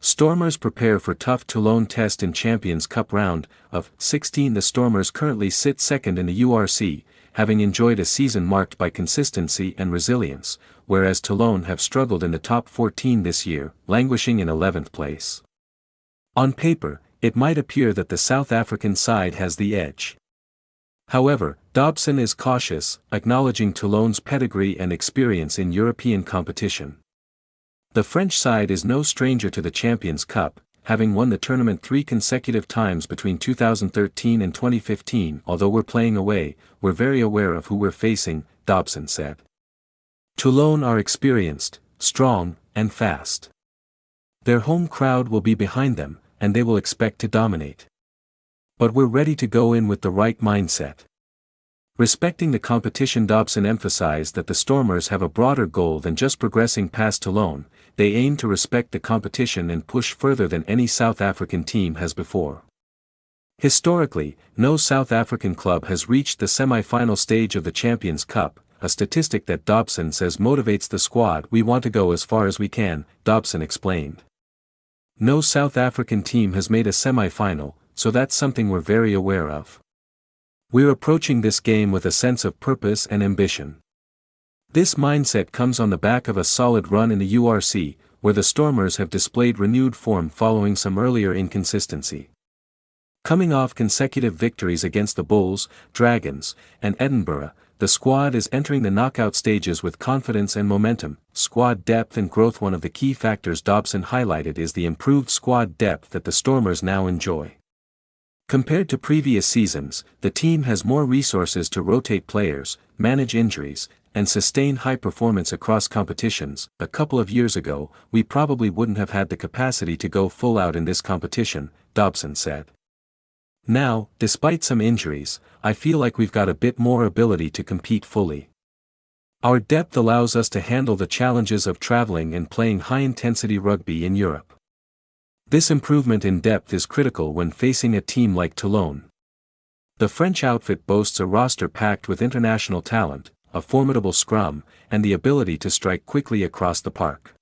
Stormers prepare for tough Toulon test in Champions Cup round of 16. The Stormers currently sit second in the URC, having enjoyed a season marked by consistency and resilience, whereas Toulon have struggled in the top 14 this year, languishing in 11th place. On paper, it might appear that the South African side has the edge. However, Dobson is cautious, acknowledging Toulon's pedigree and experience in European competition. The French side is no stranger to the Champions Cup, having won the tournament 3 consecutive times between 2013 and 2015. Although we're playing away, we're very aware of who we're facing, Dobson said. Toulon are experienced, strong, and fast. Their home crowd will be behind them, and they will expect to dominate. But we're ready to go in with the right mindset. Respecting the competition, Dobson emphasized that the Stormers have a broader goal than just progressing past Toulon. They aim to respect the competition and push further than any South African team has before. Historically, no South African club has reached the semi-final stage of the Champions Cup, a statistic that Dobson says motivates the squad. We want to go as far as we can, Dobson explained. No South African team has made a semi-final, so that's something we're very aware of. We're approaching this game with a sense of purpose and ambition. This mindset comes on the back of a solid run in the URC, where the Stormers have displayed renewed form following some earlier inconsistency. Coming off consecutive victories against the Bulls, Dragons, and Edinburgh, the squad is entering the knockout stages with confidence and momentum. Squad depth and growth. One of the key factors Dobson highlighted is the improved squad depth that the Stormers now enjoy. Compared to previous seasons, the team has more resources to rotate players, manage injuries, and sustain high performance across competitions. A couple of years ago, we probably wouldn't have had the capacity to go full out in this competition, Dobson said. Now, despite some injuries, I feel like we've got a bit more ability to compete fully. Our depth allows us to handle the challenges of traveling and playing high-intensity rugby in Europe. This improvement in depth is critical when facing a team like Toulon. The French outfit boasts a roster packed with international talent, a formidable scrum, and the ability to strike quickly across the park.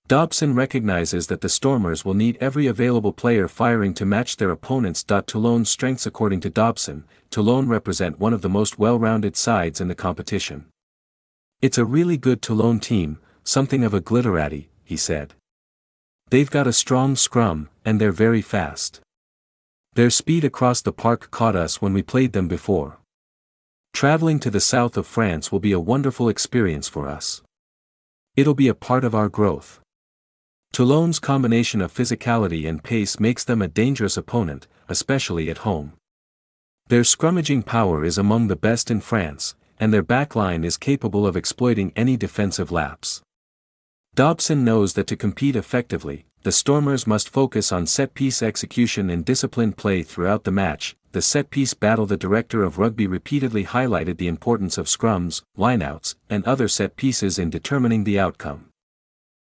Dobson recognizes that the Stormers will need every available player firing to match their opponents. Toulon's strengths. According to Dobson, Toulon represent one of the most well-rounded sides in the competition. It's a really good Toulon team, something of a glitterati, he said. They've got a strong scrum, and they're very fast. Their speed across the park caught us when we played them before. Traveling to the south of France will be a wonderful experience for us. It'll be a part of our growth. Toulon's combination of physicality and pace makes them a dangerous opponent, especially at home. Their scrummaging power is among the best in France, and their backline is capable of exploiting any defensive lapse. Dobson knows that to compete effectively, the Stormers must focus on set-piece execution and disciplined play throughout the match. The set-piece battle. The director of rugby repeatedly highlighted the importance of scrums, lineouts, and other set pieces in determining the outcome.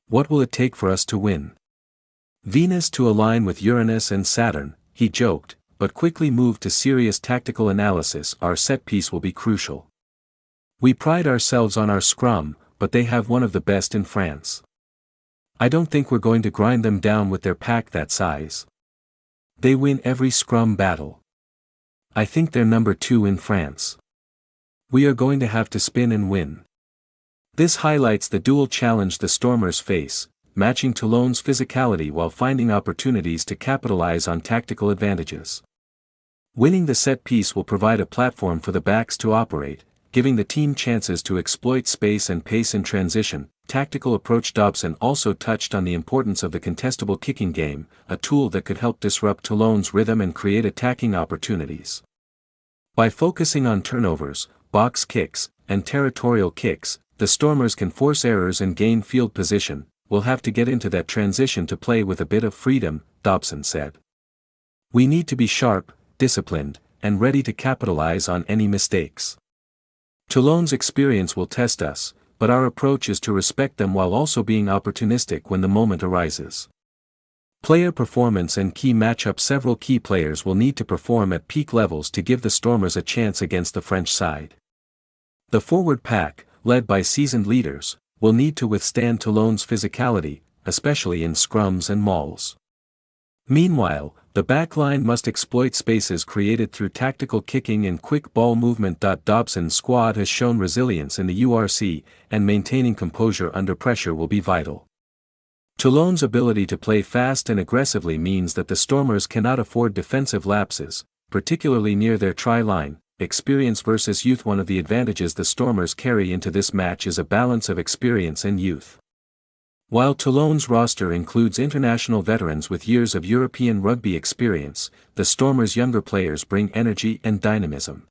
What will it take for us to win? Venus to align with Uranus and Saturn, he joked, but quickly moved to serious tactical analysis. Our set piece will be crucial. We pride ourselves on our scrum, but they have one of the best in France. I don't think we're going to grind them down with their pack that size. They win every scrum battle. I think they're number 2 in France. We are going to have to spin and win. This highlights the dual challenge the Stormers face, matching Toulon's physicality while finding opportunities to capitalize on tactical advantages. Winning the set piece will provide a platform for the backs to operate, giving the team chances to exploit space and pace in transition. Tactical approach. Dobson also touched on the importance of the contestable kicking game, a tool that could help disrupt Toulon's rhythm and create attacking opportunities. By focusing on turnovers, box kicks, and territorial kicks, the Stormers can force errors and gain field position. We'll have to get into that transition to play with a bit of freedom, Dobson said. We need to be sharp, disciplined, and ready to capitalize on any mistakes. Toulon's experience will test us, but our approach is to respect them while also being opportunistic when the moment arises. Player performance and key matchup. Several key players will need to perform at peak levels to give the Stormers a chance against the French side. The forward pack, led by seasoned leaders, will need to withstand Toulon's physicality, especially in scrums and mauls. Meanwhile, the backline must exploit spaces created through tactical kicking and quick ball movement. Dobson's squad has shown resilience in the URC, and maintaining composure under pressure will be vital. Toulon's ability to play fast and aggressively means that the Stormers cannot afford defensive lapses, particularly near their try line. Experience versus youth. One of the advantages the Stormers carry into this match is a balance of experience and youth. While Toulon's roster includes international veterans with years of European rugby experience, the Stormers' younger players bring energy and dynamism.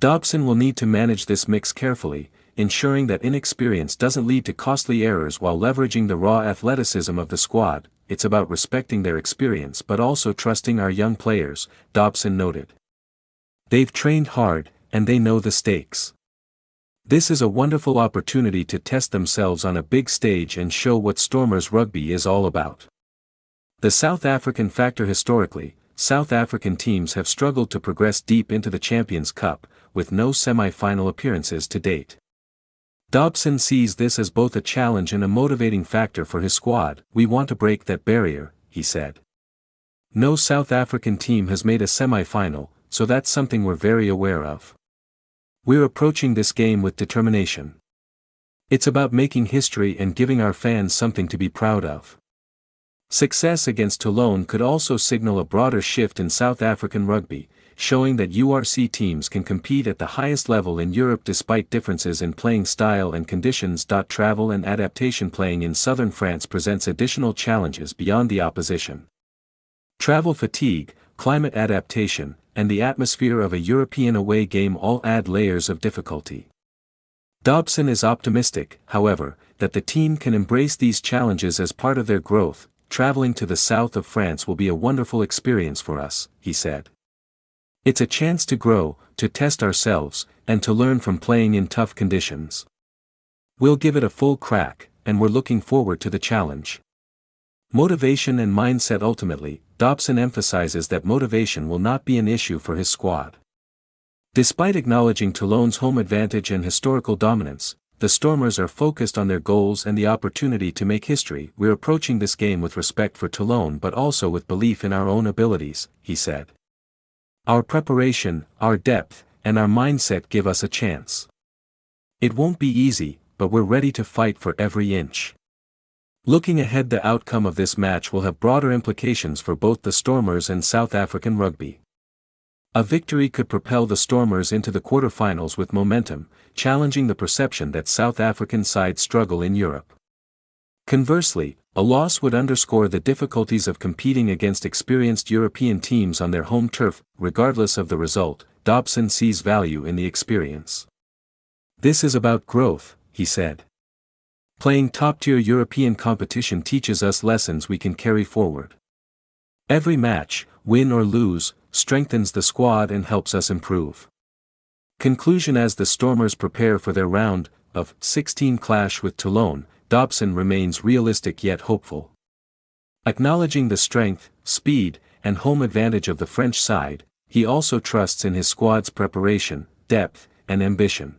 Dobson will need to manage this mix carefully, ensuring that inexperience doesn't lead to costly errors while leveraging the raw athleticism of the squad. It's about respecting their experience but also trusting our young players, Dobson noted. They've trained hard, and they know the stakes. This is a wonderful opportunity to test themselves on a big stage and show what Stormers rugby is all about. The South African factor. Historically, South African teams have struggled to progress deep into the Champions Cup, with no semi-final appearances to date. Dobson sees this as both a challenge and a motivating factor for his squad. We want to break that barrier, he said. No South African team has made a semi-final, so that's something we're very aware of. We're approaching this game with determination. It's about making history and giving our fans something to be proud of. Success against Toulon could also signal a broader shift in South African rugby, showing that URC teams can compete at the highest level in Europe despite differences in playing style and conditions. Travel and adaptation. Playing in southern France presents additional challenges beyond the opposition. Travel fatigue, climate adaptation, and the atmosphere of a European away game all add layers of difficulty. Dobson is optimistic, however, that the team can embrace these challenges as part of their growth. Traveling to the south of France will be a wonderful experience for us, he said. It's a chance to grow, to test ourselves, and to learn from playing in tough conditions. We'll give it a full crack, and we're looking forward to the challenge. Motivation and mindset. Ultimately, Dobson emphasizes that motivation will not be an issue for his squad. Despite acknowledging Toulon's home advantage and historical dominance, the Stormers are focused on their goals and the opportunity to make history. We're approaching this game with respect for Toulon but also with belief in our own abilities, he said. Our preparation, our depth, and our mindset give us a chance. It won't be easy, but we're ready to fight for every inch. Looking ahead, the outcome of this match will have broader implications for both the Stormers and South African rugby. A victory could propel the Stormers into the quarterfinals with momentum, challenging the perception that South African sides struggle in Europe. Conversely, a loss would underscore the difficulties of competing against experienced European teams on their home turf. Regardless of the result, Dobson sees value in the experience. This is about growth, he said. Playing top-tier European competition teaches us lessons we can carry forward. Every match, win or lose, strengthens the squad and helps us improve. Conclusion. As the Stormers prepare for their round of 16 clash with Toulon, Dobson remains realistic yet hopeful. Acknowledging the strength, speed, and home advantage of the French side, he also trusts in his squad's preparation, depth, and ambition.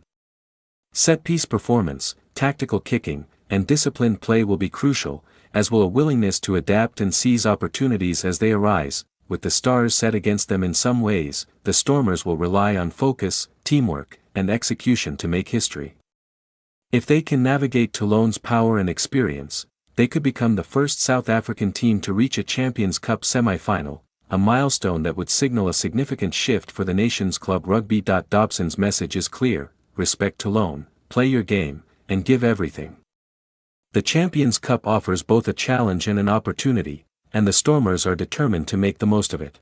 Set-piece performance, tactical kicking, and disciplined play will be crucial, as will a willingness to adapt and seize opportunities as they arise. With the stars set against them in some ways, the Stormers will rely on focus, teamwork, and execution to make history. If they can navigate Toulon's power and experience, they could become the first South African team to reach a Champions Cup semi-final, a milestone that would signal a significant shift for the nation's club rugby. Dobson's message is clear: respect Toulon, play your game, and give everything. The Champions Cup offers both a challenge and an opportunity, and the Stormers are determined to make the most of it.